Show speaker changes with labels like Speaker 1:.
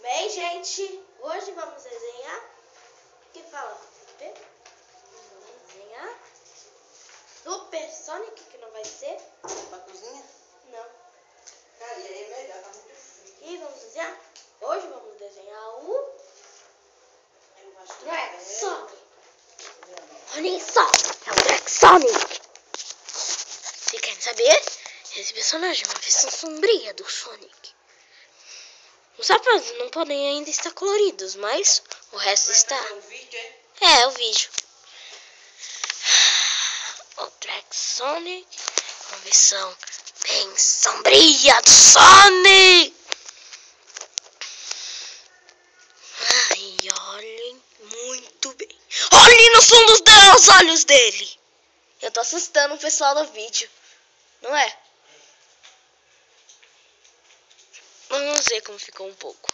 Speaker 1: bem, gente? Hoje vamos desenhar. O que fala? Vamos desenhar Super Sonic, que não vai ser.
Speaker 2: Pra cozinha?
Speaker 1: Não.
Speaker 2: Cara, e aí é melhor, tá muito frio.
Speaker 1: E vamos desenhar? Hoje vamos desenhar o Drag Sonic. Olhem só, é o Drag Sonic. Se querem saber, esse personagem é uma versão sombria do Sonic. Os sapatos não podem ainda estar coloridos, mas o resto está.
Speaker 2: É o vídeo, é?
Speaker 1: É o vídeo. O Drag Sonic, uma versão bem sombria do Sonic. Ai, olhem muito bem. Olhem no fundo dos olhos dele. Eu tô assustando o pessoal do vídeo, não é? Vamos ver como ficou um pouco.